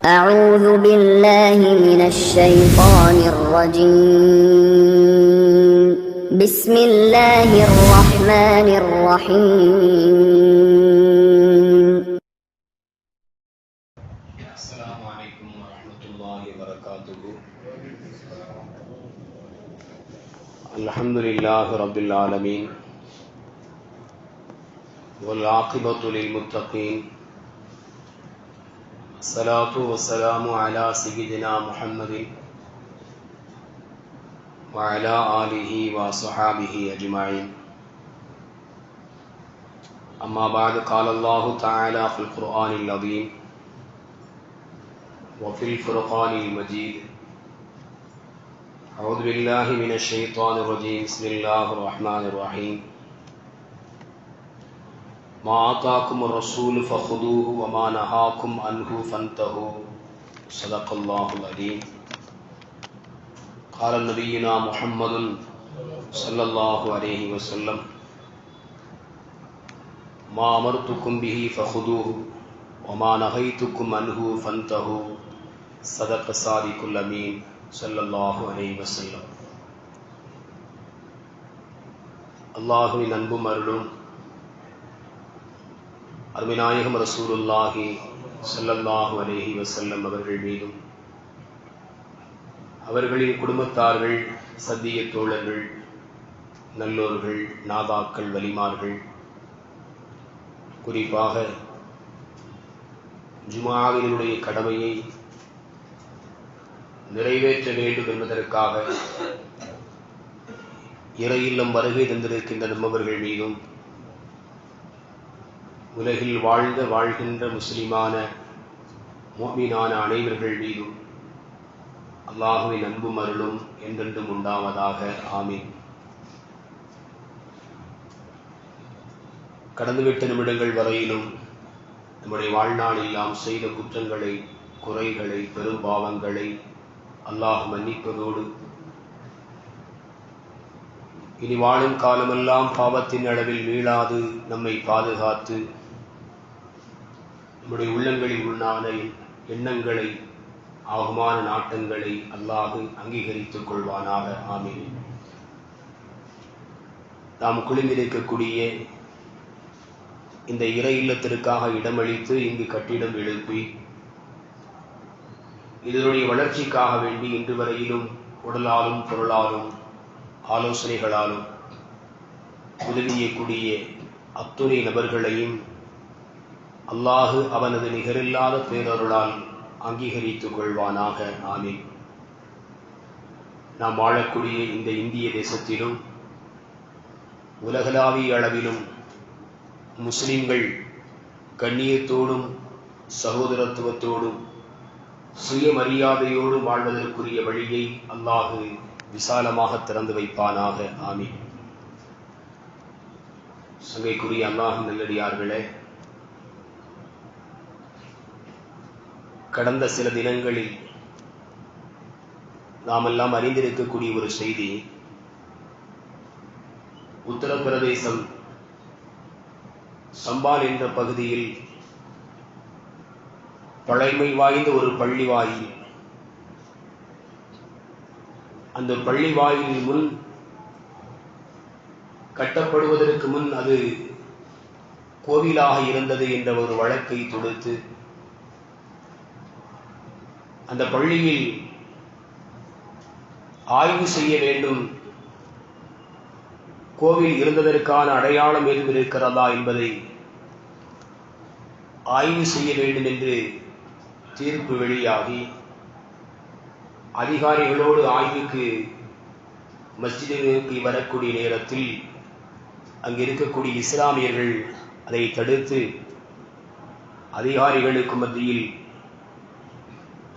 أعوذ بالله من الشيطان الرجيم بسم الله الرحمن الرحيم السلام عليكم ورحمة الله وبركاته. الحمد لله رب العالمين والعاقبة للمتقين. الصلاة والسلام على سيدنا محمد وعلى آله وصحابه أجمعين. أما بعد، قال الله تعالى في القرآن العظيم وفي الفرقان المجيد: أعوذ بالله من الشيطان الرجيم. بسم الله الرحمن الرحيم. ما آتاكم الرسول فخذوه وما نهاكم عنه فانتهوا. صدق الله العظيم. قال نبينا محمد صلى الله عليه وسلم: ما أمرتكم به فخذوه وما نهيتكم عنه فانتهوا. صدق صادق الأمين صلى الله عليه وسلم. அல்லாஹுவின் அன்பும் அருளும் அருமைநாயகம் ரசூலுல்லாஹி ஸல்லல்லாஹு அலைஹி வஸல்லம் அவர்கள் மீதும், அவர்களின் குடும்பத்தார்கள், சத்திய தோழர்கள், நல்லோர்கள், நாதாக்கள், வலிமார்கள், குறிப்பாக ஜுமாவினுடைய கடமையை நிறைவேற்ற வேண்டும் என்பதற்காக இறை இல்லம் வருகை தந்திருக்கின்ற நம்மவர்கள் மீதும், உலகில் வாழ்கின்ற முஸ்லிமான முஃமினான அனைவர்கள் மீதும் அல்லாஹுவின் அன்பும் அருளும் என்றென்றும் உண்டாவதாக. ஆமீன். கடந்துவிட்ட நிமிடங்கள் வரையிலும் நம்முடைய வாழ்நாளில் நாம் செய்த குற்றங்களை, குறைகளை, பெரும் பாவங்களை அல்லாஹ் மன்னிப்பதோடு, இனி வாழும் காலமெல்லாம் பாவத்தின் அளவில் மீளாது நம்மை பாதுகாத்து நம்முடைய உள்ளங்களில் உண்டான எண்ணங்களை, ஆகுமான நாட்டங்களை அல்லாஹ் அங்கீகரித்துக் கொள்வானாக. ஆமீன். நாம் குழுமிருக்கக்கூடிய இந்த இறை இல்லத்திற்காக இடமளித்து இங்கு கட்டிடம் எழுப்பி இதனுடைய வளர்ச்சிக்காக வேண்டி இன்று வரையிலும் உடலாலும் பொருளாலும் ஆலோசனைகளாலும் உதவியக்கூடிய அத்துணை நபர்களையும் அல்லாஹ் அவனது நிகரில்லாத பேரருளால் அங்கீகரித்துக் கொள்வானாக. ஆமீன். நாம் வாழக்கூடிய இந்த இந்திய தேசத்திலும் உலகளாவிய அளவிலும் முஸ்லிம்கள் கண்ணியத்தோடும் சகோதரத்துவத்தோடும் சுயமரியாதையோடு வாழ்வதற்குரிய வழியை அல்லாஹ் விசாலமாக திறந்து வைப்பானாக. ஆமீன். சங்கைக்குரிய அல்லாஹ் நல்லடியார்களே, கடந்த சில தினங்களில் நாமெல்லாம் அறிந்திருக்கக்கூடிய ஒரு செய்தி, உத்தரப்பிரதேசம் சம்பால் என்ற பகுதியில் பழமை வாய்ந்த ஒரு பள்ளி வாயில், அந்த பள்ளி வாயிலின் முன் கட்டப்படுவதற்கு முன் அது கோவிலாக இருந்தது என்ற ஒரு வழக்கை தொடுத்து அந்த பள்ளியில் ஆய்வு செய்ய வேண்டும், கோவில் இருந்ததற்கான அடையாளம் எதுவும் இருக்கிறதா என்பதை ஆய்வு செய்ய வேண்டும் என்று தீர்ப்பு வெளியாகி அதிகாரிகளோடு ஆய்வுக்கு மஸ்ஜிதுக்கு வரக்கூடிய நேரத்தில் அங்கு இருக்கக்கூடிய இஸ்லாமியர்கள் அதை தடுத்து அதிகாரிகளுக்கு மத்தியில்,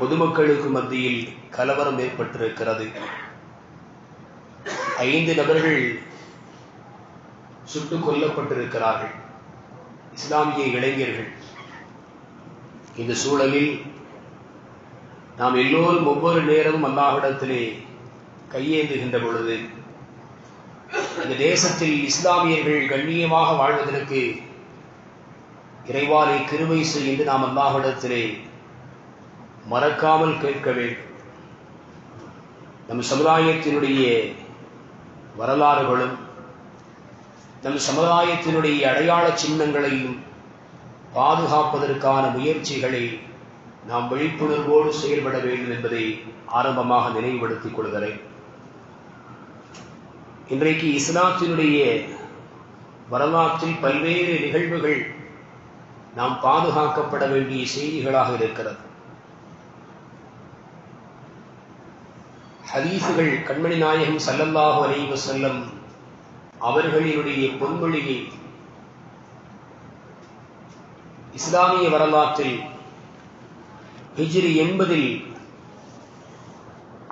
பொதுமக்களுக்கு மத்தியில் கலவரம் ஏற்பட்டிருக்கிறது. 5 நபர்கள் சுட்டுக் கொல்லப்பட்டிருக்கிறார்கள், இஸ்லாமிய இளைஞர்கள். இந்த சூழலில் நாம் எல்லோரும் ஒவ்வொரு நேரமும் அல்லாஹ்விடத்திலே கையேந்துகின்ற பொழுது, இந்த தேசத்தில் இஸ்லாமியர்கள் கண்ணியமாக வாழ்வதற்கு இறைவானை கிருபை செய்து நாம் அல்லாஹ்விடத்திலே மறக்காமல் கேட்க வேண்டும். நம் சமுதாயத்தினுடைய வரலாறுகளும் நம் சமுதாயத்தினுடைய அடையாள சின்னங்களையும் பாதுகாப்பதற்கான முயற்சிகளை நாம் விழிப்புணர்வோடு செயல்பட வேண்டும் என்பதை ஆரம்பமாக நினைவுபடுத்திக் கொள்கிறேன். இன்றைக்கு இஸ்லாத்தினுடைய வரலாற்றில் பல்வேறு நிகழ்வுகள் நாம் பாதுகாக்கப்பட வேண்டிய செய்திகளாக இருக்கிறது. ஹதீசுகள் கண்மணி நாயகம் ஸல்லல்லாஹு அலைஹி வஸல்லம் அவர்களினுடைய பொன்மொழியை இஸ்லாமிய வரலாற்றில் ஹிஜ்ரி 80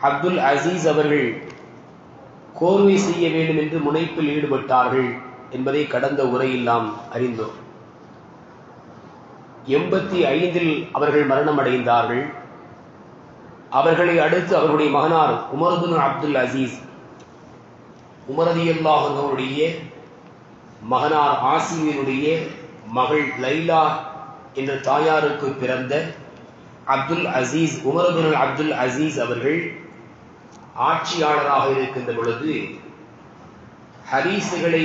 அப்துல் அசீஸ் அவர்கள் கோர்வை செய்ய வேண்டும் என்று முனைப்பில் ஈடுபட்டார்கள் என்பதை கடந்த உரையில் நாம் அறிந்தோம். 85 அவர்கள் மரணம் அடைந்தார்கள். அவர்களை அடுத்து அவர்களுடைய மகனார் Umar ibn Abdul Azeez, Umar ரலியல்லாஹு அன்ஹு அவருடைய மகனார் ஆசிமினுடைய மகள் லைலா என்ற தாயாருக்கு பிறந்த அப்துல் அசீஸ், உமர் இப்னு அப்துல் அசீஸ் அவர்கள் ஆட்சியாளராக இருக்கின்ற பொழுது ஹதீசுகளை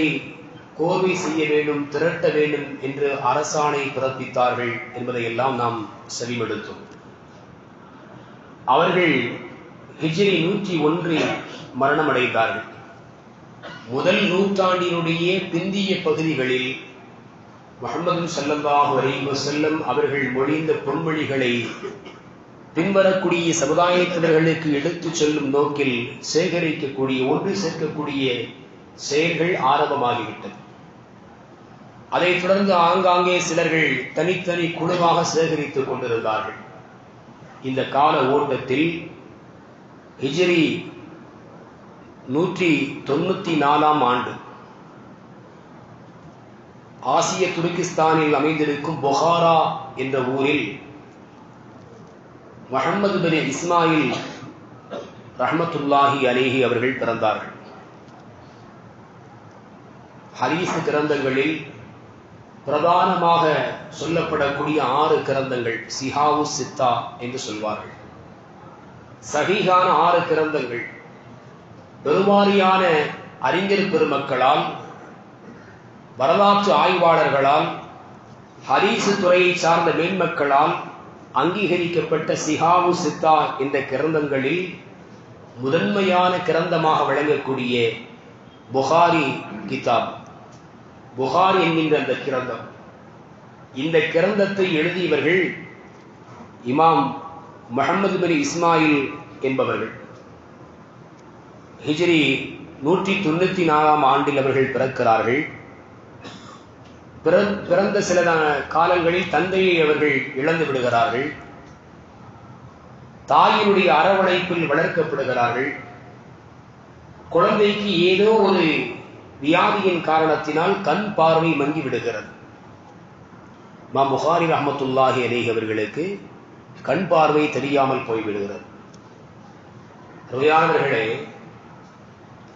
கோர்வை செய்ய வேண்டும், திரட்ட வேண்டும் என்று அரசாணை பிறப்பித்தார்கள் என்பதையெல்லாம் நாம் செவிமடுத்தோம். அவர்கள் ஹிஜ்ரி 101 மரணம் அடைந்தார்கள். முதல் நூற்றாண்டினுடைய பிந்திய பகுதிகளில் முஹம்மது ஸல்லல்லாஹு அலைஹி வஸல்லம் அவர்கள் மொழிந்த பொன்மொழிகளை பின்வரக்கூடிய சமுதாயத்தினர்களுக்கு எடுத்துச் செல்லும் நோக்கில் சேகரிக்கக்கூடிய, ஒன்று சேர்க்கக்கூடிய செயல்கள் ஆரம்பமாகிவிட்டது. அதைத் தொடர்ந்து ஆங்காங்கே சிலர்கள் தனித்தனி குழுவாக சேகரித்துக் கொண்டிருந்தார்கள். இந்த கால ஓட்டத்தில் ஹிஜ்ரி 194 ஆண்டு ஆசிய துருக்கிஸ்தானில் அமைந்திருக்கும் புகாரா என்ற ஊரில் முஹம்மது பின் இஸ்மாயில் ரஹ்மத்துல்லாஹி அலைஹி அவர்கள் பிறந்தார்கள். ஹதீஸ் கிரந்தங்களில் பிரதானமாக சொல்லப்படக்கூடிய 6 கிரந்தங்கள் சிஹாவு சித்தா என்று சொல்வார்கள். சஹீஹான 6 கிரந்தங்கள் பெருவாரியான அறிஞர் பெருமக்களால், வரலாற்று ஆய்வாளர்களால், ஹதீஸ் துறையை சார்ந்த மேன்மக்களால் அங்கீகரிக்கப்பட்ட சிஹாவு சித்தா என்ற கிரந்தங்களில் முதன்மையான கிரந்தமாக விளங்கக்கூடிய புகாரி கிதாப், புகாரி என்கின்ற அந்த கிரந்தம், இந்த கிரந்தத்தை எழுதியவர்கள் இமாம் முஹம்மது பின் இஸ்மாயில் என்பவர்கள். ஹிஜ்ரி 194 ஆண்டில் அவர்கள் பிறக்கிறார்கள். பிறந்த சில காலங்களில் தந்தையை அவர்கள் இழந்து விடுகிறார்கள். தாயினுடைய அரவணைப்பில் வளர்க்கப்படுகிறார்கள். குழந்தைக்கு ஏதோ ஒரு வியாதியின் காரணத்தினால் கண் பார்வை மங்கி விடுகிறது. இமாம் புகாரி ரஹ்மத்துல்லாஹி அலைஹி அவர்களுக்கு கண் பார்வை தெரியாமல் போய்விடுகிறது. ருயானர்களே,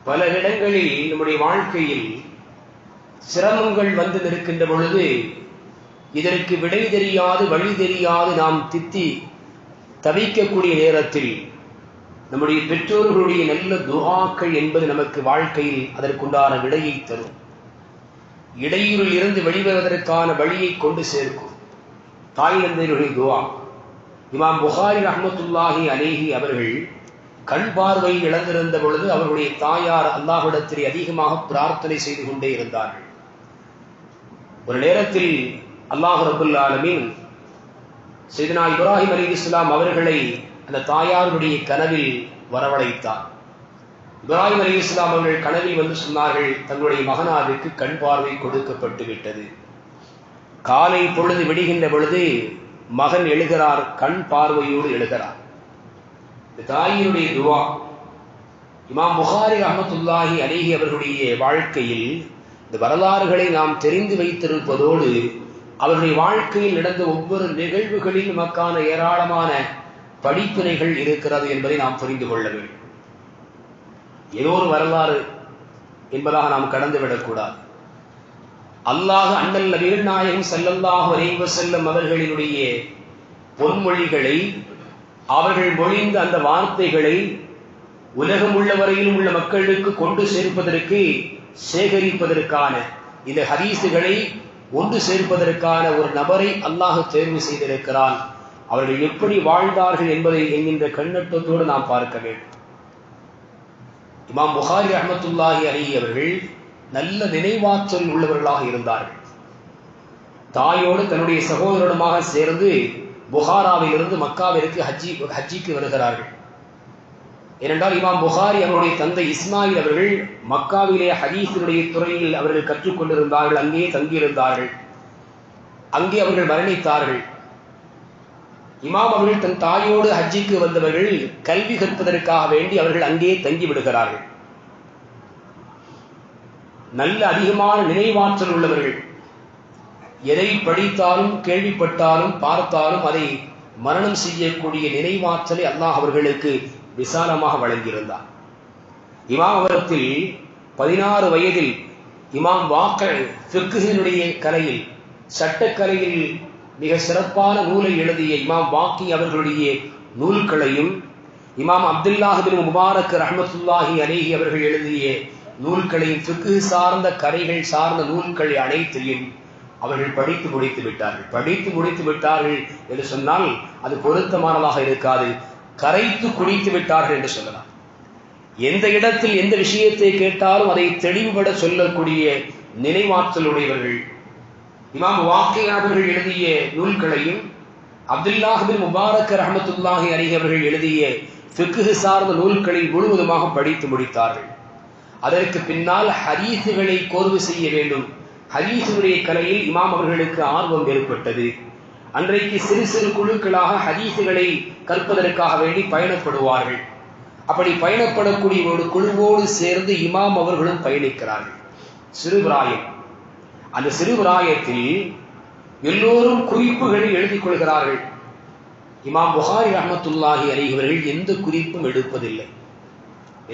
பல இடங்களில் நம்முடைய வாழ்க்கையில் சிரமங்கள் வந்து நிற்கின்ற பொழுது இதற்கு விடை தெரியாது, வழி தெரியாது நாம் தித்தி தவிக்கக்கூடிய நேரத்தில் நம்முடைய பெற்றோர்களுடைய நல்ல துஆக்கள் என்பது நமக்கு வாழ்க்கையில் அதற்குண்டான விடையை தரும். இடையூறில் இருந்து வெளிவருவதற்கான வழியை கொண்டு சேர்க்கும். தாய் தந்தையருடைய துஆ. இமாம் புகாரி ரஹ்மத்துல்லாஹி அலைஹி அவர்கள் கண் பார்வை இழந்திருந்த பொழுது அவர்களுடைய தாயார் அல்லாஹ்விடத்தில் அதிகமாக பிரார்த்தனை செய்து கொண்டே இருந்தார்கள். ஒரு நேரத்தில் அல்லாஹ் ரப்பல் ஆலமீன் சையதுனா இப்ராஹிம் அலைஹிஸ்ஸலாம் அவர்களை அந்த தாயாருடைய கனவில் வரவழைத்தார். இப்ராஹிம் அலைஹிஸ்ஸலாம் அவர்கள் கனவில் வந்து சொன்னார்கள், தங்களுடைய மகனாருக்கு கண் பார்வை கொடுக்கப்பட்டு விட்டது. காலை பொழுது விடுகின்ற பொழுது மகன் எழுகிறார், கண் பார்வையோடு எழுகிறார். தாயினுடைய துஆ. இமாம் புகாரி ரஹ்மத்துல்லாஹி அலைஹி அவர்களுடைய வாழ்க்கையில் இந்த வரலாறுகளை நாம் தெரிந்து வைத்திருப்பதோடு அவருடைய வாழ்க்கையில் நடந்த ஒவ்வொரு நிகழ்வுகளில் நமக்கான ஏராளமான படிப்பினைகள் இருக்கிறது என்பதை நாம் புரிந்து கொள்ள வேண்டும். ஏதோ ஒரு வரலாறு என்பதாக நாம் கடந்துவிடக்கூடாது. அல்லாஹ் அண்ணல் நபிகள் நாயகம் ஸல்லல்லாஹு அலைஹி வஸல்லம் அவர்களினுடைய பொன்மொழிகளை அவர்கள் மொழிந்த அந்த வார்த்தைகளை உலகம் உள்ள வரையிலும் உள்ள மக்களுக்கு கொண்டு சேர்ப்பதற்கு, சேகரிப்பதற்கான, இந்த ஹதீஸுகளை ஒன்று சேர்ப்பதற்கான ஒரு நபரை அல்லாஹ் தேர்வு செய்திருக்கிறான். அவர்கள் எப்படி வாழ்ந்தார்கள் என்பதை என்கின்ற கண்ணோட்டத்தோடு நாம் பார்க்க வேண்டும். இமாம் புகாரி ரஹ்மத்துல்லாஹி அலைஹி அவர்கள் நல்ல நினைவாற்றல் உள்ளவர்களாக இருந்தார்கள். தாயோடு தன்னுடைய சகோதரனுமாக சேர்ந்து புகாராவிலிருந்து மக்காவிற்கு ஹஜ்ஜிக்கு வருகிறார்கள். ஏனென்றால் இமாம் புகாரி அவருடைய தந்தை இஸ்மாயில் அவர்கள் மக்காவிலே ஹதீஸினுடைய துறையில் அவர்கள் கற்றுக்கொண்டிருந்தார்கள், அங்கே தங்கியிருந்தார்கள். அங்கே அவர்கள் மரணித்தார்கள். இமாம் அவர்கள் தன் தாயோடு ஹஜ்ஜிக்கு வந்தவர்கள் கல்வி கற்பதற்காக வேண்டி அவர்கள் அங்கே தங்கி விடுகிறார்கள். நல்ல அதிகமான நினைவாற்றல் உள்ளவர்கள். எதை படித்தாலும், கேள்விப்பட்டாலும், பார்த்தாலும் அதை மரணம் செய்யக்கூடிய நினைவாற்றலை அல்லாஹ் அவர்களுக்கு விசாலமாக வழங்கியிருந்தார். இமாம் அவரத்தில் 16 வயதில் இமாம் வாக்கல் ஃபிக்ஹினுடைய கலையில், சட்டக்கலையில் மிக சிறப்பான நூலை எழுதிய இமாம் வாக்கி அவர்களுடைய நூல்களையும், இமாம் அப்துல்லாஹ் பின் முபாரக் ரஹ்மத்துல்லாஹி அலைஹி அவர்கள் எழுதிய நூல்களையும், ஃபிக்ஹ் சார்ந்த கலைகள் சார்ந்த நூல்கள் அனைத்தையும் அவர்கள் படித்து முடித்து விட்டார்கள் என்று சொன்னால் அது பொருத்தமானதாக இருக்காது. கரைத்து குடித்து விட்டார்கள் என்று சொல்லலாம். எந்த இடத்தில் எந்த விஷயத்தை கேட்டாலும் அதை தெளிவுபட சொல்லக்கூடிய நினைவாற்றலுடையவர்கள். இமாம் வாக்கி அவர்கள் எழுதிய நூல்களையும், அப்துல்லாஹ் பின் முபாரக் ரஹ்மத்துல்லாஹி அலைஹி அவர்கள் எழுதிய ஃபிக்ஹ் சார்ந்த நூல்களை முழுவதுமாக படித்து முடித்தார்கள். அதற்கு பின்னால் ஹதீஸுகளை கோர்வு செய்ய வேண்டும். ஹதீஸுடைய கலையில் இமாம் அவர்களுக்கு ஆர்வம் ஏற்பட்டது. அன்றைக்கு சிறு சிறு குழுக்களாக ஹதீஸுகளை கற்பதற்காக வேண்டி பயணப்படுவார்கள். அப்படி பயணப்படக்கூடிய ஒரு குழுவோடு சேர்ந்து இமாம் அவர்களும் பயணிக்கிறார்கள். சிறுபிராயம். அந்த சிறுபிராயத்தில் எல்லோரும் குறிப்புகளை எழுதிக் கொள்கிறார்கள். இமாம் புகாரி ரஹ்மத்துல்லாஹி அலைஹி அவர்கள் எந்த குறிப்பும் எடுப்பதில்லை,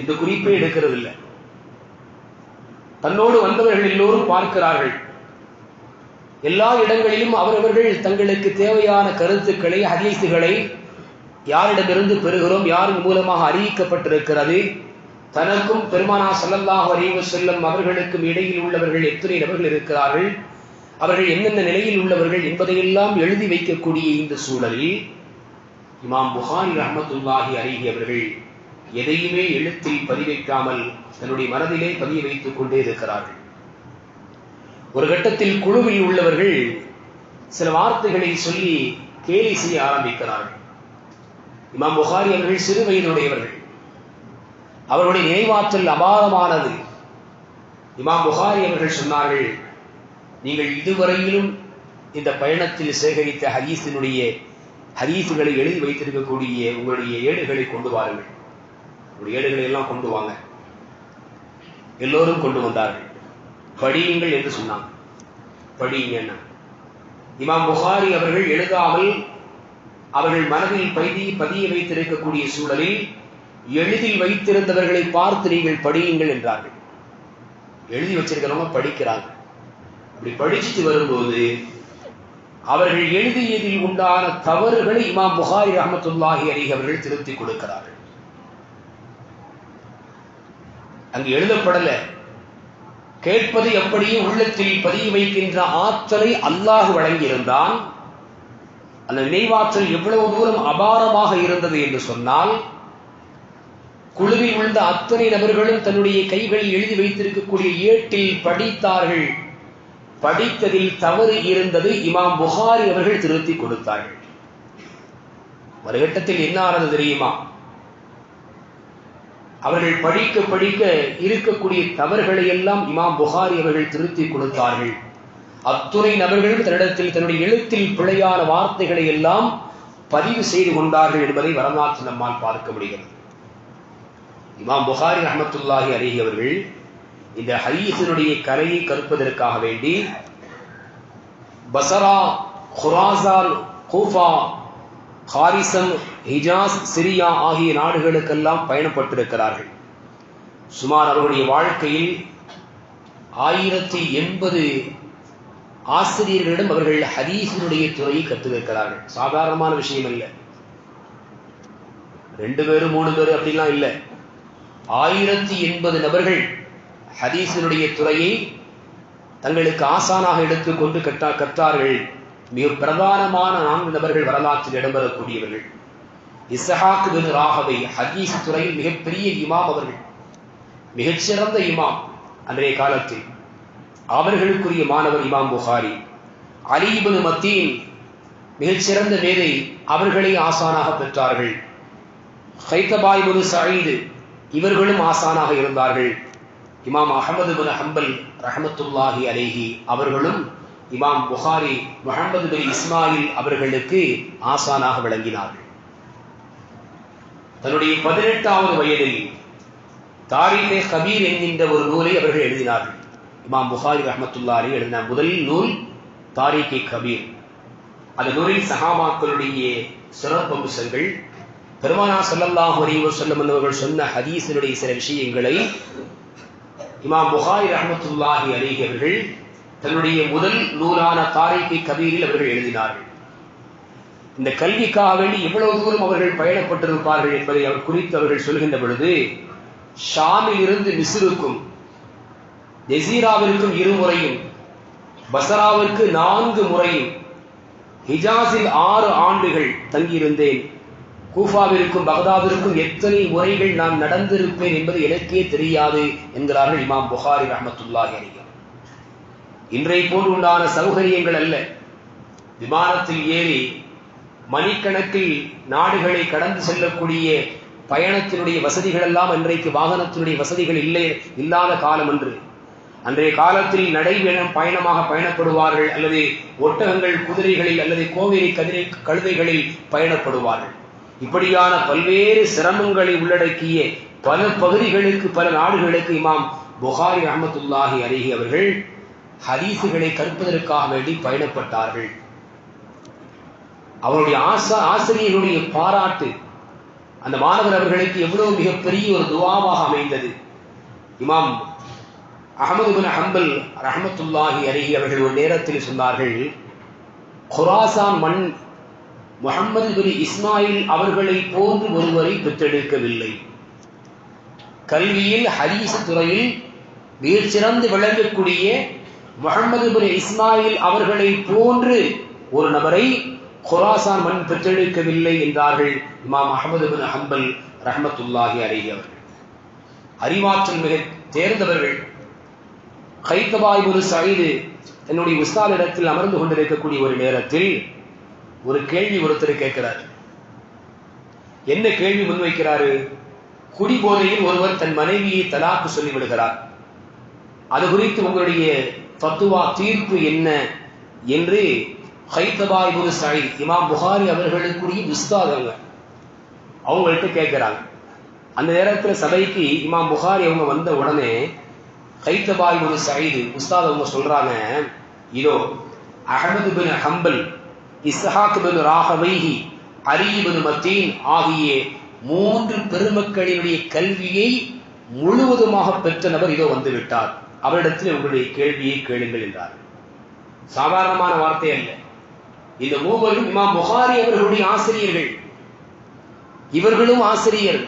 எந்த குறிப்பை எடுக்கிறதில்லை. தன்னோடு வந்தவர்கள் எல்லோரும் பார்க்கிறார்கள். எல்லா இடங்களிலும் அவரவர்கள் தங்களுக்கு தேவையான கருத்துக்களை, ஹதீஸுகளை யாரிடமிருந்து பெறுகிறோம், யாரின் மூலமாக அறிவிக்கப்பட்டிருக்கிறது, தனக்கும் பெருமானார் ஸல்லல்லாஹு அலைஹி வஸல்லம் அவர்களுக்கும் இடையில் உள்ளவர்கள் எத்தனை நபர்கள் இருக்கிறார்கள், அவர்கள் என்னென்ன நிலையில் உள்ளவர்கள் என்பதையெல்லாம் எழுதி வைக்கக்கூடிய இந்த சூழலில் இமாம் புகாரி ரஹ்மத்துல்லாஹி அலைஹி அவர்கள் எதையுமே எழுத்தில் பதிவைக்காமல் தன்னுடைய மனதிலே பதிய வைத்துக் கொண்டே இருக்கிறார்கள். ஒரு கட்டத்தில் குழுவில் உள்ளவர்கள் சில வார்த்தைகளை சொல்லி கேலி செய்ய ஆரம்பிக்கிறார்கள். இமாம் புகாரி அவர்கள் சிறு வயதுடையவர்கள். அவருடைய நினைவாற்றல் அபாரமானது. இமாம் புகாரி அவர்கள் சொன்னார்கள், நீங்கள் இதுவரையிலும் இந்த பயணத்தில் சேகரித்த ஹதீஸுகளை எழுதி வைத்திருக்கக்கூடிய உங்களுடைய ஏடுகளை கொண்டு வாருங்கள், உங்களுடைய ஏடுகளை எல்லாம் கொண்டு வாங்க. எல்லோரும் கொண்டு வந்தார்கள். படியுங்கள் என்று சொன்னாங்க. படியுங்க. இமாம் புகாரி அவர்கள் எழுதாமல் அவர்கள் மனதில் பதிய வைத்திருக்கக்கூடிய சூழலில் எளிதில் வைத்திருந்தவர்களை பார்த்து நீங்கள் படியுங்கள் என்றார்கள். எழுதி வச்சிருக்கிறவங்க படிக்கிறாங்க. அப்படி படிச்சுட்டு வரும்போது அவர்கள் எழுதியதில் உண்டான தவறுகளை இமாம் புகாரி ரஹ்மத்துல்லாஹி அலைஹி அவர்கள் திருத்திக் கொடுக்கிறார்கள். அங்கு எழுதப்படல. கேட்பது எப்படியும் உள்ளத்தில் பதிய வைக்கின்ற ஆற்றலை அல்லாஹ் வழங்கியிருந்தான். அந்த நினைவாற்றல் எவ்வளவு தூரம் அபாரமாக இருந்தது என்று சொன்னால், குழுவில் உள்ள அத்தனை நபர்களும் தன்னுடைய கைகளில் எழுதி வைத்திருக்கக்கூடிய ஏட்டில் படித்தார்கள். படித்ததில் தவறு இருந்தது, இமாம் புகாரி அவர்கள் திருத்தி கொடுத்தார்கள். ஒரு கட்டத்தில் என்ன ஆனது தெரியுமா? அவர்கள் படிக்க படிக்க இருக்கக்கூடிய தவறுகளை எல்லாம் இமாம் புகாரி அவர்கள் திருத்தி கொடுத்தார்கள். அத்துணை நபர்களும் தன்னிடத்தில் தன்னுடைய எழுத்தில் பிழையான வார்த்தைகளை எல்லாம் பதிவு செய்து கொண்டார்கள் என்பதை வரலாற்று நம்மால் பார்க்க முடிகிறது. இமாம் புகாரி ரஹ்மத்துல்லாஹி அலைஹி அவர்கள் இந்த ஹதீஸினுடைய கலையை கற்பதற்காக வேண்டி பஸரா, குராசான், கூஃபா, ஹாரிசம், ஹிஜாஸ், சிரியா ஆகிய நாடுகளுக்கெல்லாம் பயணப்பட்டிருக்கிறார்கள். சுமார் அவருடைய வாழ்க்கையில் 1080 ஆசிரியர்களிடம் அவர்கள் ஹதீஸினுடைய துறையை கற்றிருக்கிறார்கள். சாதாரணமான விஷயம் அல்ல. 2 பேரு 3 பேரு அப்படிலாம் இல்லை. 1080 நபர்கள் ஹதீஸினுடைய துறையை தங்களுக்கு ஆசானாக எடுத்துக்கொண்டு கற்றார்கள். மிக பிரதானமான 4 நபர்கள் வரலாற்றில் இடம்பெறக்கூடியவர்கள். இஸ்ஹாக் பின் ராஹவை ஹதீஸ் துறையில் மிகப்பெரிய இமாம், அவர்கள் மிகச்சிறந்த இமாம் அன்றைய காலத்தில். அவர்களுக்குரிய மாணவர் இமாம் புகாரி. அலி இப்னு மத்தீன் மிகச்சிறந்த மேதை, அவர்களை ஆசானாக பெற்றார்கள். ஹைதபா இப்னு சயீத் இவர்களும் ஆசானாக இருந்தார்கள். இமாம் அஹ்மது பின் ஹம்பல் ரஹ்மத்துல்லாஹி அலைஹி அவர்களும் இமாம் புகாரி முஹம்மது பின் இஸ்மாயில் அவர்களுக்கு ஆசானாக விளங்கினார்கள். தன்னுடைய 18வது வயதில் தாரீகே கபீர் என்கின்ற ஒரு நூலை அவர்கள் எழுதினார்கள். இமாம் புகாரி ரஹ்மத்துல்லாஹி அலைஹி எழுதின முதல் நூல் தாரீகே கபீர். அந்த நூலில் சஹாபாக்களுடைய சிறப்பம்சங்கள், பெருமானார் ஸல்லல்லாஹு அலைஹி வஸல்லம் அவர்கள் சொன்ன ஹதீஸினுடைய சில விஷயங்களை இமாம் புகாரி ரஹ்மத்துல்லாஹி அலைஹி அவர்கள் தன்னுடைய முதல் நூலான தாரீகே கபீரில் அவர்கள் எழுதினார்கள். இந்த கல்விக்காக வேண்டி எவ்வளவு தூரம் அவர்கள் பயணப்பட்டிருப்பார்கள் என்பதை அவர் குறித்து அவர்கள் சொல்கின்ற பொழுது, ஷாமில் இருந்து மிஸ்ருக்கும், ஜெசீராவிற்கும் 2 முறையும், பசராவிற்கு 4 முறையும், ஹிஜாஸில் 6 ஆண்டுகள் தங்கியிருந்தேன். கூஃபாவிற்கும் பகதாதிற்கும் எத்தனை முறைகள் நான் நடந்திருப்பேன் என்பது எனக்கே தெரியாது என்கிறார்கள் இமாம் புகாரி ரஹ்மத்துல்லாஹி அலைஹி. இன்றை போன்று உண்டான சௌகரியங்கள் அல்ல. விமானத்தில் ஏறி மணிக்கணக்கில் நாடுகளை கடந்து செல்லக்கூடிய பயணத்தினுடைய வசதிகள் எல்லாம் இன்றைக்கு வாகனத்தினுடைய வசதிகள் இல்லாத காலம் என்று. அன்றைய காலத்தில் பயணமாக பயணப்படுவார்கள், அல்லது ஒட்டகங்கள் குதிரைகளில் அல்லது கோவேரி கழுதைகளில் பயணப்படுவார்கள். இப்படியான பல்வேறு சிரமங்களை உள்ளடக்கிய பல பகுதிகளுக்கு, பல நாடுகளுக்கு இமாம் புகாரி ரஹ்மத்துல்லாஹி அலைஹி அவர்கள் ஹதீஸுகளை கற்பதற்காக வேண்டி பயணப்பட்டார்கள். அவருடைய ஆசிரியர்களுடைய பாராட்டு அந்த மாணவர் அவர்களுக்கு எவ்வளவு மிகப்பெரிய ஒரு துஆவாக அமைந்தது. இமாம் அஹ்மது பின் ஹம்பல் ரஹ்மத்துல்லாஹி அலைஹி அவர்கள் ஒரு நேரத்தில் சொன்னார்கள், குராசான் மண் முஹம்மது பின் இஸ்மாயில் அவர்களை போன்று ஒருவரை பெற்றெடுக்கவில்லை. கல்வியில் ஹதீஸ் துறையில் மிகச்சிறந்து விளங்கக்கூடிய முஹம்மது பின் இஸ்மாயில் அவர்களை போன்று ஒரு நபரை குராசான் மண் பெற்றெடுக்கவில்லை என்றார்கள் இமாம் அஹ்மது பின் ஹம்பல் ரஹ்மத்துல்லாஹி அலைஹி அவர்கள். அறிவாற்றல் மிக தேர்ந்தவர்கள். ஹைதபா இப்னு சயீத் தன்னுடைய உஸ்தாதிடத்தில் அமர்ந்து கொண்டிருக்கக்கூடிய ஒரு நேரத்தில் ஒரு கேள்வி ஒருத்தர் கேட்கிறார். என்ன கேள்வி முன்வைக்கிறாரு? குடிபோதையில் ஒருவர் தன் மனைவியை தலாக்கு சொல்லிவிடுகிறார். அது குறித்து உங்களுடைய ஃபத்வா தீர்ப்பு என்ன என்று ஹைதபா இப்னு சயீத் இமாம் புகாரி அவர்களுக்குரிய உஸ்தாத் அவங்கள்ட்ட கேட்கிறாங்க. அந்த நேரத்தில் சபைக்கு இமாம் புகாரி அவங்க வந்த உடனே ஹைதபா இப்னு சயீத் உஸ்தாத் அவங்க சொல்றாங்க, இதோ அஹ்மது பின் ஹம்பல், இஸ்ஹாக் பின் ராஹவைஹி, அலி இப்னு மத்தீன் ஆகிய 3 பெருமக்களினுடைய கல்வியை முழுவதுமாக பெற்ற நபர் இதோ வந்துவிட்டார். அவரிடத்தில் உங்களுடைய கேள்வியை கேளுங்கள் என்றார். சாதாரணமான வார்த்தை அல்ல. இந்த 3 இமாம் புகாரி அவர்களுடைய ஆசிரியர்கள். இவர்களும் ஆசிரியர்,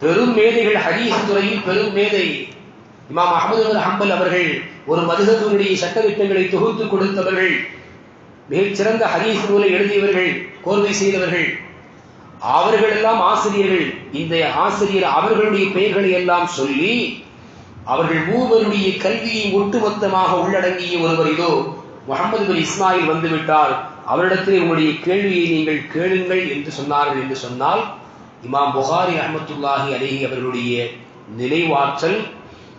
பெரும் மேதைகள், ஹதீஸ் துறையில் பெரும் மேதை. இமாம் அஹ்மது பின் ஹம்பல் அவர்கள் ஒரு மதுஹபினுடைய சட்டதிட்டங்களை தொகுத்து கொடுத்தவர்கள், மிகச்சிறந்த ஹதீஸ் நூலை எழுதியவர்கள், கோர்வை செய்தவர்கள். அவர்கள் எல்லாம் ஆசிரியர்கள். இந்த ஆசிரியர் அவர்களுடைய பெயர்களை எல்லாம் சொல்லி அவர்கள் 3 கல்வியை ஒட்டுமொத்தமாக உள்ளடங்கிய ஒருவர் இதோ முஹம்மது பின் இஸ்மாயில் வந்துவிட்டார், அவரிடத்தில் உங்களுடைய கேள்வியை நீங்கள் கேளுங்கள் என்று சொன்னார்கள். என்று சொன்னால் இமாம் புகாரி ரஹ்மத்துல்லாஹி அலைஹி அவர்களுடைய நினைவாற்றல்,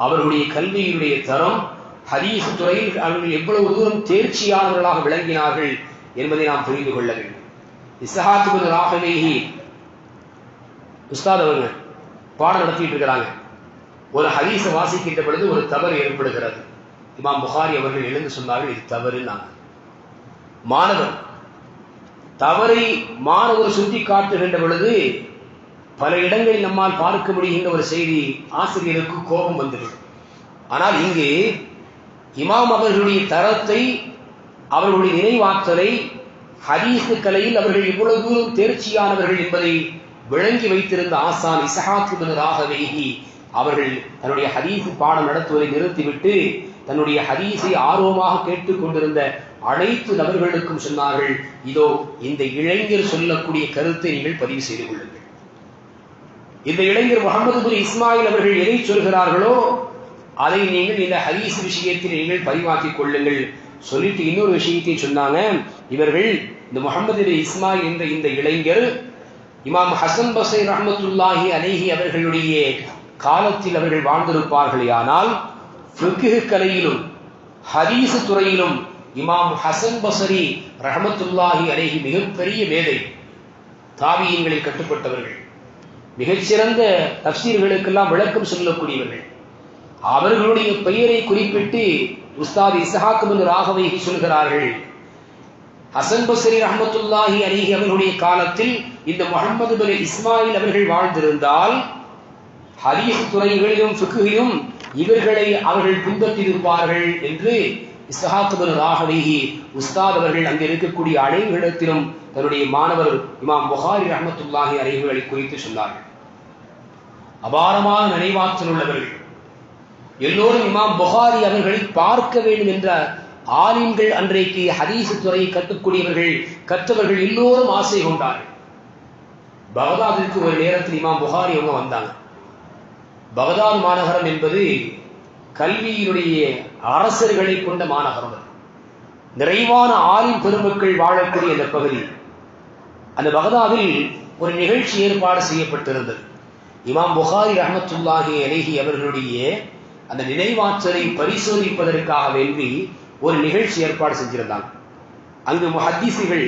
அவர்களுடைய கல்வியினுடைய தரம், ஹதீஸ் துறையில் அவர்கள் எவ்வளவு தூரம் தேர்ச்சியானவர்களாக விளங்கினார்கள் என்பதை நாம் புரிந்து கொள்ள வேண்டும். இஸ்ஹாக் பின் ராஹவைஹி உஸ்தாத் அவங்க பாடம் நடத்திட்டு இருக்கிறாங்க. ஒரு ஹதீஸை வாசிக்கின்ற பொழுது ஒரு தவறு ஏற்படுகிறது. இமாம் புகாரி அவர்கள் எழுந்து சொன்னார்கள், இது தவறு. மாணவர் தவறை மாணவர் சுட்டி காட்டுகின்ற பொழுது பல இடங்களில் நம்மால் பார்க்க முடிகின்ற ஒரு செய்தி, ஆசிரியருக்கு கோபம் வந்துவிடும். ஆனால் இங்கு இமாம் அவர்களுடைய தரத்தை, அவர்களுடைய நினைவாற்றலை, ஹதீஸ் கலையில் அவர்கள் இவ்வளவு தூரம் தேர்ச்சியானவர்கள் என்பதை விளங்கி வைத்திருந்த ஆசான் இஸ்ஹாக் இப்னு ராஹவேஹி அவர்கள் தன்னுடைய ஹதீஸ் பாடம் நடத்துவதை நிறுத்திவிட்டு தன்னுடைய ஹதீஸை ஆர்வமாக கேட்டுக் கொண்டிருந்த அனைத்து நபர்களுக்கும் சொன்னார்கள், இதோ இந்த இளைஞர் சொல்லக்கூடிய கருத்தை நீங்கள் பதிவு செய்து கொள்ளுங்கள். இந்த இளைஞர் முகமது பின் இஸ்மாயில் அவர்கள் எதை சொல்கிறார்களோ அதை நீங்கள் இந்த ஹதீஸ் விஷயத்தில் நீங்கள் பதிவாக்கிக் கொள்ளுங்கள். சொல்லிட்டு இன்னொரு விஷயத்தை சொன்னாங்க. இவர்கள் இந்த முகமது பின் இஸ்மாயில் என்ற இந்த இளைஞர் இமாம் ஹசன் பஸ்ரி ரஹ்மத்துல்லாஹி அலைஹி அவர்களுடைய காலத்தில் அவர்கள் வாழ்ந்திருப்பார்களே, ஆனால் ஃபிக்ஹ் கலையிலும் ஹதீஸ் துறையிலும் இமாம் ஹசன் பஸ்ரி ரஹ்மத்துல்லாஹி அலைஹி மிகப்பெரிய மேதை, தாபியீன்களில் கட்டுப்பட்டவர்கள், மிகச்சிறந்த தஃப்சீர்களுக்கெல்லாம் விளக்கம் சொல்லக்கூடியவர்கள். அவர்களுடைய பெயரை குறிப்பிட்டு உஸ்தாத் இஸ்ஹாக் இப்னு ராஹவேஹி சொல்கிறார்கள், ஹசன் பஸ்ரி ரஹ்மத்துல்லாஹி அலைஹி அவர்களுடைய காலத்தில் இந்த முஹம்மது பின் இஸ்மாயில் அவர்கள் வாழ்ந்திருந்தால் ஹதீஸ் துறைகளிலும் ஃபிக்ஹிலும் இவர்களை அவர்கள் பின்பற்றியிருப்பார்கள் என்று இஸ்ஹாக் இப்னு ராஹவேஹி உஸ்தாத் அவர்கள் அங்கே இருக்கக்கூடிய அனைவரிடத்திலும் தன்னுடைய மாணவர் இமாம் புகாரி ரஹ்மத்துல்லாஹி அலைஹி குறித்து சொன்னார்கள். அபாரமான நினைவாற்றல் உள்ளவர்கள் எல்லோரும் இமாம் புகாரி அவர்களை பார்க்க வேண்டும் என்ற ஆலிம்கள், அன்றைக்கு ஹதீஸ் துறையை கற்றுக்கூடியவர்கள், கற்றவர்கள் எல்லோரும் ஆசை கொண்டார்கள். பகதாதிற்கு ஒரு நேரத்தில் இமாம் புகாரி அவங்க வந்தாங்க. பகதாத் மாநகரம் என்பது கல்வியினுடைய அரசர்களை கொண்ட மாநகரம். நிறைவான ஆலிம் பெருமக்கள் வாழக்கூடிய அந்த பகுதி. அந்த பகதாதில் ஒரு நிகழ்ச்சி ஏற்பாடு செய்யப்பட்டிருந்தது. இமாம் புகாரி ரஹ்மத்துல்லாஹி அலைஹி அவர்களுடைய அந்த நினைவாற்றலை பரிசோதிப்பதற்காக வேண்டி ஒரு நிகழ்ச்சி ஏற்பாடு செஞ்சிருந்தாங்க. அங்கு முஹத்தீஸ்கள்,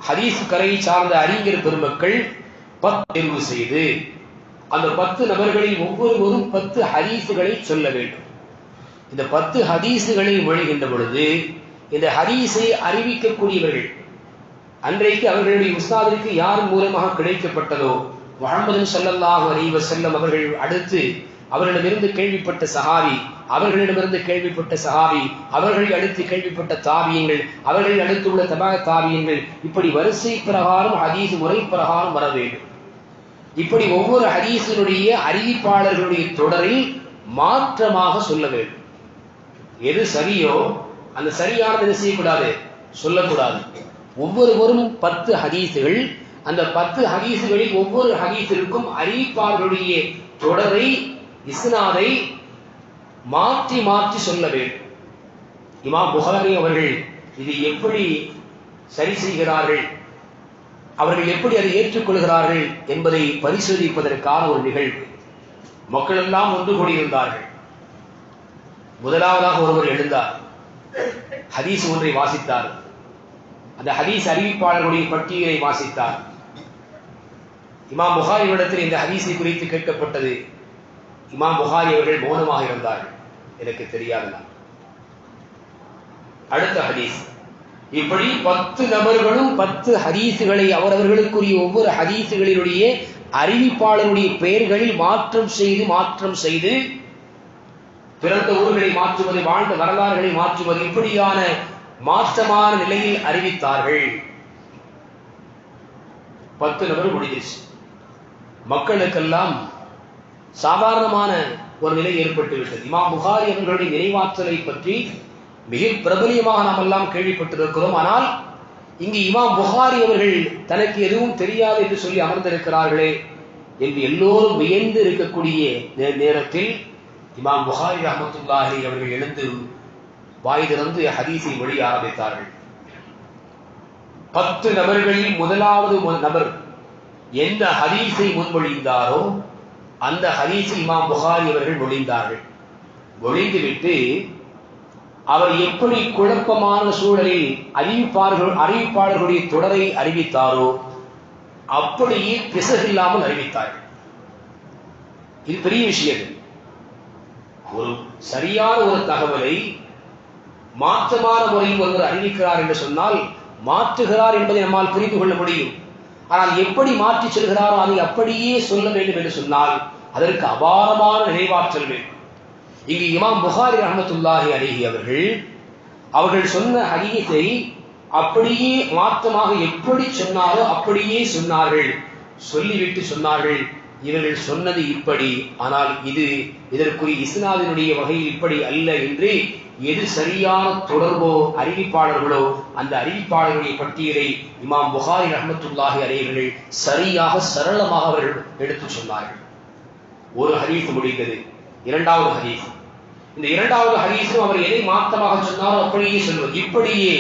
ஹதீஸ் கலையை சார்ந்த அறிஞர் பெருமக்கள் 10 தேர்வு செய்து அந்த 10 நபர்களில் ஒவ்வொருவரும் 10 ஹதீஸ்களை சொல்ல வேண்டும். இந்த 10 ஹதீஸ்களை மொழிகின்ற பொழுது இந்த ஹதீஸை அறிவிக்கக்கூடியவர்கள், அன்றைக்கு அவர்களுடைய உஸ்தாதிற்கு யார் மூலமாக கிடைக்கப்பட்டதோ முஹம்மது ஸல்லல்லாஹு அலைஹி வஸல்லம் அவர்கள் அடுத்து அவர்களிடமிருந்து கேள்விப்பட்ட சஹாபி, அவர்களிடமிருந்து கேள்விப்பட்ட சஹாபி, அவர்களை அடுத்து கேள்விப்பட்ட தாபியங்கள், அவர்களை அடுத்து உள்ள தபா தாபியங்கள், இப்படி வரிசை பிரகாரம் ஹதீஸ் முறை பிரகாரம் வர வேண்டும். இப்படி ஒவ்வொரு ஹதீஸினுடைய அறிவிப்பாளர்களுடைய தொடரில் மாற்றமாக சொல்ல வேண்டும். எது சரியோ அந்த சரியானது என்ன செய்யக்கூடாது, சொல்லக்கூடாது. ஒவ்வொருவரும் 10 ஹதீஸுகள், அந்த 10 ஹதீஸுகளில் ஒவ்வொரு ஹதீஸிற்கும் அறிவிப்பாளர்களுடைய தொடரை, இஸ்னாதை மாற்றி மாற்றி சொல்ல வேண்டும். இமாம் புகாரி அவர்கள் இது எப்படி சரி செய்கிறார்கள், அவர்கள் எப்படி அதை ஏற்றுக்கொள்கிறார்கள் என்பதை பரிசோதிப்பதற்கான ஒரு நிகழ்வு. மக்கள் எல்லாம் ஒன்று கூடியிருந்தார்கள். முதலாவதாக ஒருவர் எழுந்தார், ஹதீஸ் ஒன்றை வாசித்தார். அந்த ஹதீஸ் அறிவிப்பாளர்களுடைய பட்டியலை வாசித்தார். இமாம் புகாரியிடத்தில் இந்த ஹதீஸை குறித்து கேட்கப்பட்டது. இமாம் புகாரி அவர்கள் மௌனமாக இருந்தார்கள். எனக்கு தெரியாதுதான். அடுத்த ஹதீஸ். இப்படி 10 நபர்களும் 10 ஹதீஸுகளை அவரவர்களுக்குரிய ஒவ்வொரு ஹதீஸுகளினுடைய அறிவிப்பாளருடைய பெயர்களில் மாற்றம் செய்து பிறந்த ஊர்களை மாற்றுவது, வாழ்ந்த வரலாறுகளை மாற்றுவது, இப்படியான மாற்றமான நிலையில் அறிவித்தார்கள். 10 நபர் முடிஞ்சிருச்சு. மக்களுக்கெல்லாம் சாதாரணமான ஒரு நிலை ஏற்பட்டுவிட்டது. இமாம் புகாரி அவர்களுடைய நினைவாற்றலை பற்றி மிக பிரபலியமாக நாம் எல்லாம் கேள்விப்பட்டிருக்கிறோம். ஆனால் இங்கு இமாம் புகாரி அவர்கள் தனக்கு எதுவும் தெரியாது என்று சொல்லி அமர்ந்திருக்கிறார்களே என்று எல்லோரும் வியந்து இருக்கக்கூடிய நேரத்தில் இமாம் புகாரி ரஹ்மத்துல்லாஹி அவர்கள் எழுந்து வாய் திறந்து ஹதீஸை மொழி ஆரம்பித்தார்கள். 10 நபர்களில் முதலாவது நபர் எந்த ஹதீஸை முன்மொழிந்தாரோ அந்த ஹதீஸை இமாம் புகாரி அவர்கள் மொழிந்தார்கள். மொழிந்துவிட்டு அவர் எப்படி குழப்பமான சூழலில் அறிவிப்பாளர்களுடைய தொடரை அறிவித்தாரோ அப்படியே பிசகில்லாமல் அறிவித்தார்கள். இது பெரிய விஷயம். ஒரு சரியான ஒரு தகவலை மாற்றமான முறையில் ஒருவர் அறிவிக்கிறார் என்று சொன்னால் மாற்றுகிறார் என்பதை நம்மால் புரிந்து கொள்ள முடியும். ஆனால் எப்படி மாற்றி சொல்கிறாரோ அதை அப்படியே சொல்ல வேண்டும் என்று சொன்னால் அதற்கு அபாரமான நினைவாற்றல் வேண்டும். இங்கு இமாம் புகாரி ரஹ்மத்துல்லாஹி அலைஹி அவர்கள் சொன்ன ஹதீஸை அப்படியே மாற்றமாக எப்படி சொன்னாரோ அப்படியே சொன்னார்கள். சொல்லிவிட்டு சொன்னார்கள், இவர்கள் சொன்னது இப்படி, ஆனால் இதற்குரிய இஸ்னாதினுடைய வகையில் இப்படி அல்ல என்று எது சரியான தொடர்போ அறிவிப்பாளர்களோ அந்த அறிவிப்பாளர்களுடைய பட்டியலை இமாம் புகாரி ரஹ்மத்துல்லாஹி அலைஹி சரியாக சரளமாக அவர்கள் எடுத்து சொன்னார்கள். ஒரு ஹதீஸ் முடிந்தது. இரண்டாவது ஹதீஸ். இந்த இரண்டாவது ஹதீஸும் அவர் எதை மாற்றமாக சொன்னாரோ அப்படியே சொல்வது. இப்படியே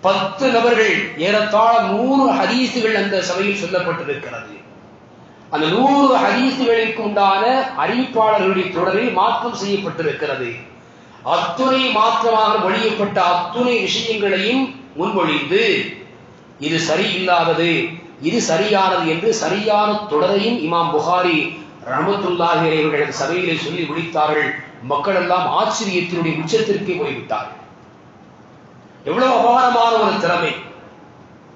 10 நபர்கள் ஏறத்தாழ 100 ஹதீசுகள் அந்த சபையில் சொல்லப்பட்டிருக்கிறது. அந்த 100 ஹதீசுகளுக்கு உண்டான அறிவிப்பாளர்களுடைய தொடரில் மாற்றம் செய்யப்பட்டிருக்கிறது. அத்துணை மாற்றமாக மொழியப்பட்ட அத்துணை விஷயங்களையும் முன்மொழிந்து இது சரியில்லாதது, இது சரியானது என்று சரியான தொடரையும் இமாம் புகாரி ரஹ்மத்துல்லாஹி அலைஹி சபையிலே சொல்லி முடித்தார்கள். மக்கள் எல்லாம் ஆச்சரியத்தினுடைய உச்சத்திற்கே போய்விட்டார்கள். எவ்வளவு அபாரமான ஒரு திறமை!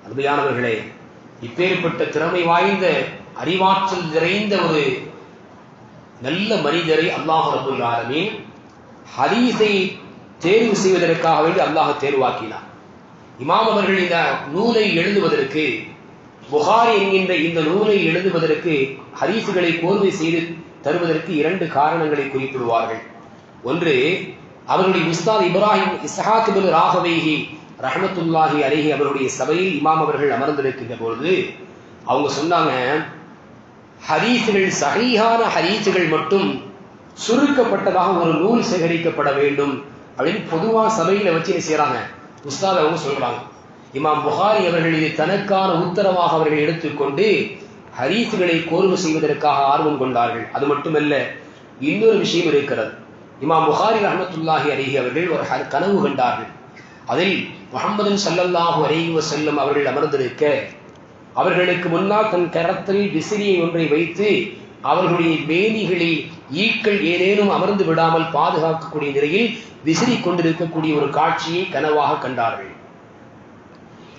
அருமையானவர்களே, இப்பேற்பட்ட திறமை வாய்ந்த அறிவாற்றல் நிறைந்த ஒரு நல்ல மனிதரை அல்லாஹ் ரப்பல் ஆலமீன் ஹதீஸை தேர்வு செய்வதற்காக வேண்டி அல்லாஹ் தேர்வாக்கினார். இமாம் அவர்கள் இந்த நூலை எழுதுவதற்கு, புகாரி என்கின்ற இந்த நூலை எழுதுவதற்கு ஹதீஸுகளை கோர்வை செய்து தருவதற்கு 2 காரணங்களை குறிப்பிடுவார்கள். ஒன்று, அவருடைய உஸ்தாத் இப்ராஹிம் இஸ்ஹாக் இப்னு ராகவைஹி ரஹ்மத்துல்லாஹி அலைஹி அவருடைய சபையில் இமாம் அவர்கள் அமர்ந்திருக்கின்ற பொழுது அவங்க சொன்னாங்க, ஹதீஸுகள் சஹீஹான ஹதீஸுகள் மட்டும் சுருக்கப்பட்டதாக ஒரு நூல் சேகரிக்கப்பட வேண்டும் அப்படின்னு பொதுவாக சபையில வச்சு என்ன செய்யறாங்க, உஸ்தாத் அவங்க சொல்றாங்க. இமாம் புகாரி அவர்கள் இதை தனக்கான உத்தரவாக அவர்கள் எடுத்துக்கொண்டு ஹதீஸுகளை கோர்வு செய்வதற்காக ஆர்வம் கொண்டார்கள். அது மட்டுமல்ல, இன்னொரு விஷயம் இருக்கிறது. இமாம் புகாரி ரஹ்மத்துல்லாஹி அலைஹி அவர்கள் ஒரு கனவு கண்டார்கள். அதில் முஹம்மது ஸல்லல்லாஹு அலைஹி வஸல்லம் அவர்கள் அமர்ந்திருக்க, அவர்களுக்கு முன்னால் தன் கரத்தில் விசிறியை ஒன்றை வைத்து அவர்களுடைய மேனிகளில் ஈக்கள் ஏதேனும் அமர்ந்து விடாமல் பாதுகாக்கக்கூடிய நிலையில் விசிறி கொண்டிருக்கக்கூடிய ஒரு காட்சியை கனவாக கண்டார்கள்.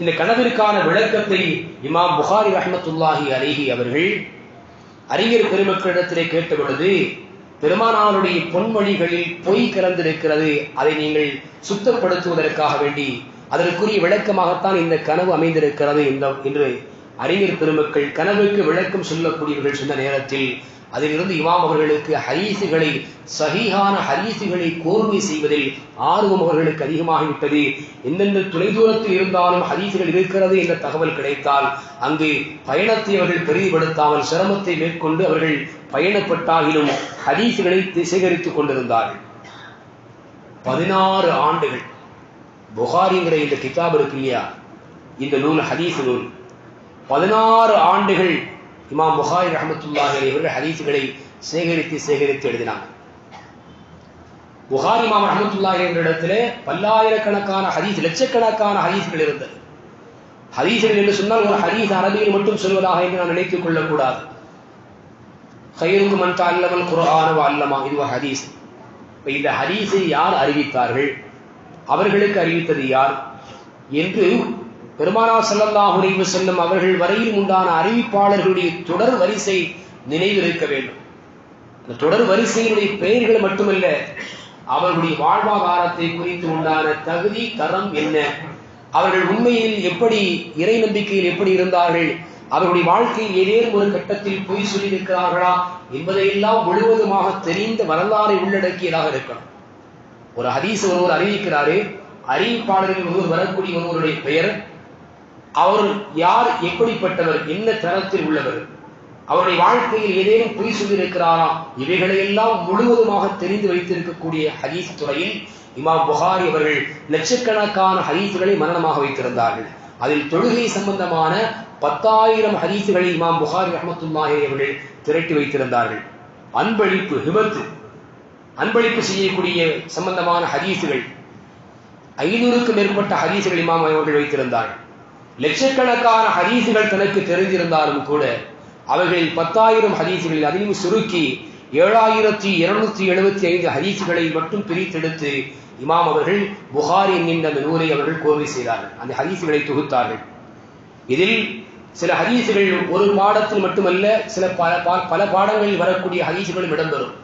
இந்த கனவிற்கான விளக்கத்தை இமாம் புகாரி ரஹ்மத்துல்லாஹி அலைஹி அவர்கள் அறிஞர் பெருமக்களிடத்திலே கேட்ட பொழுது, பெருமானாருடைய பொன்மொழிகளில் பொய் கலந்திருக்கிறது, அதை நீங்கள் சுத்தப்படுத்துவதற்காக வேண்டி அதற்குரிய விளக்கமாகத்தான் இந்த கனவு அமைந்திருக்கிறது என்று அறிஞர் பெருமக்கள் கனவுக்கு விளக்கம் சொல்லக்கூடியவர்கள் சொன்ன நேரத்தில் அதிலிருந்து இமாம் அவர்களுக்கு ஹதீஸுகளை, சஹீஹான ஹதீஸுகளை கோர்வை செய்வதில் ஆர்வம் அவர்களுக்கு அதிகமாகிவிட்டது. எந்தெந்த தொலைதூரத்தில் இருந்தாலும் ஹதீஸுகள் இருக்கிறது என்ற தகவல் கிடைத்தால் அங்கு பயணத்தை அவர்கள் பெரிதுபடுத்தாமல் சிரமத்தை மேற்கொண்டு அவர்கள் பயணப்பட்டாகிலும் ஹதீஸுகளை சேகரித்துக் கொண்டிருந்தார்கள். 16 ஆண்டுகள் புகாரிங்கிற இந்த கிதாப் இருக்கு இல்லையா, இந்த நூல் ஹதீஸ் நூல், 16 ஆண்டுகள் இமாம் புகாரி ரஹ்மத்துல்லாஹி அலைஹி அவர்கள் ஹதீஸுகளை சேகரித்து எழுதினாங்க. புகாரி இமாம் ரஹ்மத்துல்லாஹி அலைஹி இடத்திலே பல்லாயிரக்கணக்கான ஹதீஸ், லட்சக்கணக்கான ஹதீஸ்கள் இருந்தது. ஹதீஸ்கள் என்று சொன்னால் ஒரு ஹதீஸ் அரபியில் மட்டும் சொல்வதாக என்று நான் நினைத்துக் கொள்ளக்கூடாது. கைருக்கும் மன் தஅல்லமல் குர்ஆன வ அல்லமா, இது ஒரு ஹதீஸ். இந்த ஹதீஸை யார் அறிவித்தார்கள், அவர்களுக்கு அறிவித்தது யார் என்று பெருமானார் ஸல்லல்லாஹு அலைஹி வஸல்லம் அவர்கள் வரையில் உண்டான அறிவிப்பாளர்களுடைய தொடர் வரிசை நினைவில் இருக்க வேண்டும். அந்த தொடர் வரிசையினுடைய பெயர்கள் மட்டுமல்ல, அவர்களுடைய வாழ்வாதாரத்தை குறித்து உண்டான தகுதி தரம் என்ன, அவர்கள் உண்மையில் எப்படி, இறை நம்பிக்கையில் எப்படி இருந்தார்கள், அவர்களுடைய வாழ்க்கையில் ஏதேனும் ஒரு கட்டத்தில் பொய் சொல்லியிருக்கிறார்களா என்பதையெல்லாம் முழுவதுமாக தெரிந்த வரலாறை உள்ளடக்கியதாக இருக்கணும். ஒரு ஹதீஸ் ஒருவர் அறிவிக்கிறாரு, அறிவிப்பாளர்கள் ஒருவர் வரக்கூடிய ஒருவருடைய பெயர், அவர் யார், எப்படிப்பட்டவர், என்ன தரத்தில் உள்ளவர், அவருடைய வாழ்க்கையில் ஏதேனும் பொய் சொல்லியிருக்கிறாரா, இவைகளையெல்லாம் முழுவதுமாக தெரிந்து வைத்திருக்கக்கூடிய ஹதீஸ் துறையில் இமாம் புகாரி அவர்கள் லட்சக்கணக்கான ஹதீஸ்களை மரணமாக வைத்திருந்தார்கள். அதில் தொழுகை சம்பந்தமான 10,000 ஹதீஸ்களை இமாம் புகாரி ரஹ்மத்துல்லாஹி அவர்கள் திரட்டி வைத்திருந்தார்கள். அன்பளிப்பு, ஹிபத்து, அன்பளிப்பு செய்யக்கூடிய சம்பந்தமான ஹதீஸ்கள் 500க்கும் மேற்பட்ட ஹதீஸ்கள் இமாம் அவர்கள் வைத்திருந்தார்கள். லட்சக்கணக்கான ஹதீஸ்கள் தனக்கு தெரிந்திருந்தாலும் கூட அவர்களில் 10,000 ஹதீஸ்களில் அதிலும் சுருக்கி 7,275 ஹதீஸ்களை மட்டும் பிரித்தெடுத்து இமாம் அவர்கள் புகாரி என்கின்ற அந்த நூலை அவர்கள் கோர்வை செய்தார்கள். அந்த ஹதீஸ்களை தொகுத்தார்கள். இதில் சில ஹதீஸ்கள் ஒரு பாடத்தில் மட்டுமல்ல, சில பல பாடங்களில் வரக்கூடிய ஹதீஸ்களும் இடம்பெறும்.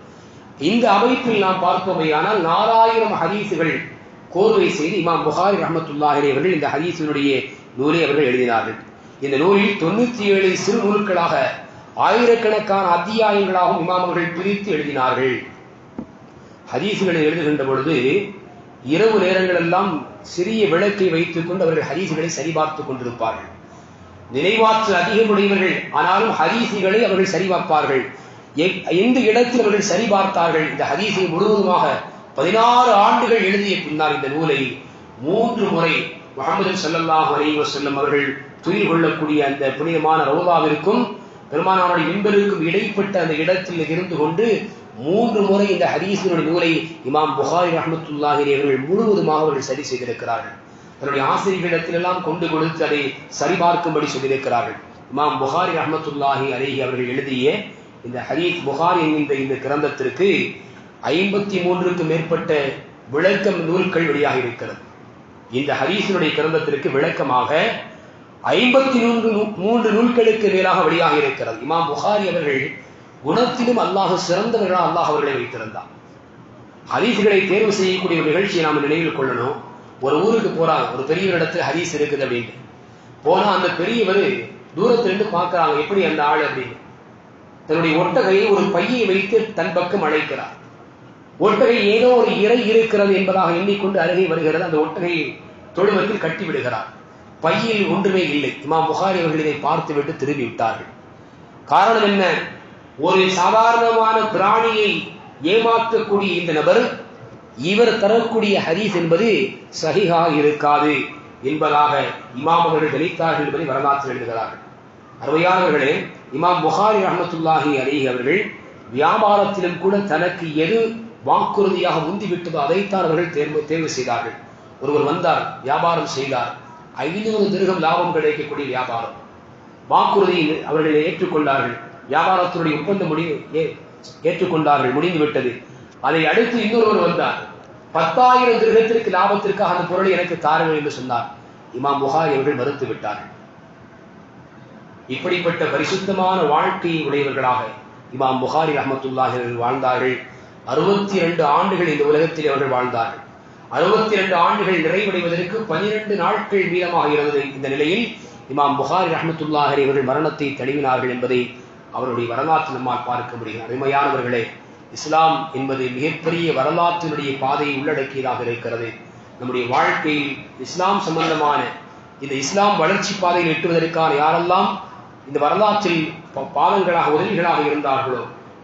இந்த அமைப்பில் நாம் பார்ப்போமையானால் 4,000 ஹதீஸ்கள் கோர்வை செய்து இமாம் புகாரி ரஹ்மத்துல்லாஹி அலைஹி அவர்கள் இந்த ஹதீஸினுடைய நூலை அவர்கள் எழுதினார்கள். இந்த நூலில் 97 சிறு நூல்களாக ஆயிரக்கணக்கான அத்தியாயங்களாகவும் இமாம்கள் பிரித்து எழுதினார்கள். ஹதீஸ்களை எழுதுகின்ற பொழுது இரவு நேரங்கள் எல்லாம் சிறிய விளக்கை வைத்துக் கொண்டு அவர்கள் ஹதீஸ்களை சரிபார்த்துக் கொண்டிருப்பார்கள். நினைவாற்றல் அதிகமுடையவர்கள், ஆனாலும் ஹதீஸ்களை அவர்கள் சரிபார்ப்பார்கள். எந்த இடத்தில் அவர்கள் சரிபார்த்தார்கள்? இந்த ஹதீஸை முழுவதுமாக 16 ஆண்டுகள் எழுதிய பின்னால் இந்த நூலை 3 முறை முஹம்மது ஸல்லல்லாஹு அலைஹி வஸல்லம் அவர்கள் துயில் கொள்ளக்கூடிய அந்த புனிதமான ரவுதாவிற்கும் பெருமானாருடைய மிம்பருக்கும் இடைப்பட்ட அந்த இடத்தில் இருந்து கொண்டு 3 முறை இந்த ஹதீஸினுடைய நூலை இமாம் புகாரி ரஹ்மத்துல்லாஹி அலைஹி அவர்கள் முழுவதுமாக அவர்கள் சரி செய்திருக்கிறார்கள். தன்னுடைய ஆசிரியர்களிடத்திலெல்லாம் கொண்டு கொடுத்து அதை சரிபார்க்கும்படி சொல்லியிருக்கிறார்கள். இமாம் புகாரி ரஹ்மத்துல்லாஹி அலைஹி அவர்கள் எழுதிய இந்த ஹதீஸ் புகாரி என்கின்ற இந்த கிரந்தத்திற்கு 53க்கும் மேற்பட்ட விளக்கம் நூல்கள் வெளியாக இருக்கிறது. இந்த ஹதீஸினுடைய கிரந்தத்திற்கு விளக்கமாக 53 நூல்களுக்கு மேலாக வெளியாக இருக்கிறது. இமாம் புகாரி அவர்கள் குணத்திலும் அல்லாஹ் சிறந்தவர்களாக அல்லாஹ் அவர்களை வைத்திருந்தார். ஹதீஸ்களை தேர்வு செய்யக்கூடிய ஒரு நிகழ்ச்சியை நாம் நினைவில் கொள்ளணும். ஒரு ஊருக்கு போறாங்க, ஒரு பெரியவரிடத்துல ஹதீஸ் இருக்குது அப்படின்னு போனா அந்த பெரியவர் தூரத்திலிருந்து பார்க்கறாங்க, எப்படி அந்த ஆள் அப்படின்னு. தன்னுடைய ஒட்டகையை ஒரு பையை வைத்து தன் பக்கம் அழைக்கிறார். ஒட்டகை ஏதோ ஒரு இறை இருக்கிறது என்பதாக எண்ணிக்கொண்டு அருகே வருகிறது. அந்த ஒட்டகையை தொழுவத்தில் கட்டி விடுகிறார். பையில் ஒன்றுமே இல்லை. இமாம் புகாரி அவர்கள் இதை பார்த்து விட்டு திரும்பி விட்டார்கள். காரணம் என்ன? ஒரு சாதாரணமான பிராணியை ஏமாற்றக்கூடிய இந்த நபர் இவர் தரக்கூடிய ஹதீஸ் என்பது சஹீஹாக இருக்காது என்பதாக இமாம் அவர்கள் நினைத்தார்கள் என்பதை வரலாற்றில் எழுதுகிறார்கள். அருமையானவர்களே, இமாம் புகாரி ரஹ்மத்துல்லாஹி அலைஹி அவர்கள் வியாபாரத்திலும் கூட தனக்கு எது வாக்குறுதியாக முந்திவிட்டதோ அதைத்தான் அவர்கள் தேர்வு செய்தார்கள். ஒருவர் வந்தார், வியாபாரம் செய்தார், 500 திர்ஹம் லாபம் கிடைக்கக்கூடிய வியாபாரம். வாக்குறுதியை அவர்கள் ஏற்றுக்கொண்டார்கள். வியாபாரத்தினுடைய ஒப்பந்தம் ஏற்றுக்கொண்டார்கள், முடிந்துவிட்டது. அதை அடுத்து இன்னொருவர் வந்தார், 10,000 திர்ஹத்திற்கு லாபத்திற்காக அந்த பொருளை எனக்கு தாருங்கள் என்று சொன்னார். இமாம் புகாரி அவர்கள் மறுத்து விட்டார்கள். இப்படிப்பட்ட பரிசுத்தமான வாழ்க்கையை உடையவர்களாக இமாம் புகாரி ரஹ்மத்துல்லாஹி அவர்கள் வாழ்ந்தார்கள். 62 ஆண்டுகள் இந்த உலகத்தில் அவர்கள் வாழ்ந்தார்கள். 62 ஆண்டுகள் நிறைவடைவதற்கு 12 நாட்கள் மீதமாக இருந்தது. இந்த நிலையில் இமாம் புகாரி ரஹ்மத்துல்லாஹி அவர்கள் மரணத்தை தழுவினார்கள் என்பதை அவருடைய வரலாற்று நம்மால் பார்க்க முடியும். அருமையானவர்களே, இஸ்லாம் என்பது மிகப்பெரிய வரலாற்றினுடைய பாதையை உள்ளடக்கியதாக இருக்கிறது. நம்முடைய வாழ்க்கையில் இஸ்லாம் சம்பந்தமான இந்த இஸ்லாம் வளர்ச்சி பாதையில் எட்டுவதற்கான யாரெல்லாம் இந்த வரலாற்றில் பாதங்களாக உதவிகளாக இருந்தார்களோ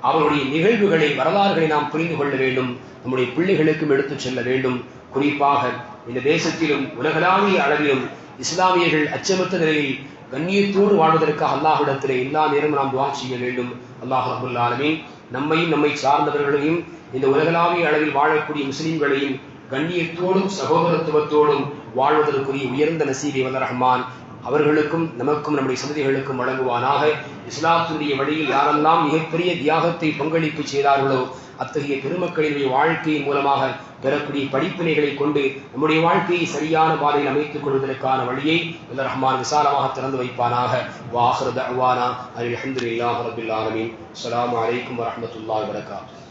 அவருடைய நிகழ்வுகளை வரலாறுகளை நாம் புரிந்து கொள்ள வேண்டும். நம்முடைய பிள்ளைகளுக்கும் எடுத்துச் செல்ல வேண்டும். குறிப்பாக இந்த தேசத்திலும் உலகளாவிய அளவிலும் இஸ்லாமியர்கள் அச்சமற்ற நிலையில் கண்ணியத்தோடு வாழ்வதற்காக அல்லாஹ்விடத்திலே எல்லா நேரமும் நாம் துஆ செய்ய வேண்டும். அல்லாஹ் ரப்பல் ஆலமீன் நம்மையும் நம்மை சார்ந்தவர்களையும் இந்த உலகளாவிய அளவில் வாழக்கூடிய முஸ்லிம்களையும் கண்ணியத்தோடும் சகோதரத்துவத்தோடும் வாழ்வதற்குரிய உயர்ந்த நசீபை வல்ல ரஹ்மான் அவர்களுக்கும் நமக்கும் நம்முடைய சந்ததிகளுக்கும் வழங்குவானாக. இஸ்லாத்துடைய வழியில் யாரெல்லாம் மிகப்பெரிய தியாகத்தை பங்களிப்பு செய்தார்களோ அத்தகைய பெருமக்களினுடைய வாழ்க்கையின் மூலமாக பெறக்கூடிய படிப்பினைகளை கொண்டு நம்முடைய வாழ்க்கையை சரியான பாதையில் அமைத்துக் கொள்வதற்கான வழியை வல்ல ரஹ்மான் விசாலமாக திறந்து வைப்பானாக. வ ஆகிரு தஅவானா அல்ஹம்துலில்லாஹி ரப்பில் ஆலமீன். அஸ்ஸலாமு அலைக்கும் வரஹ்மத்துல்லாஹி வபரகாத்துஹு.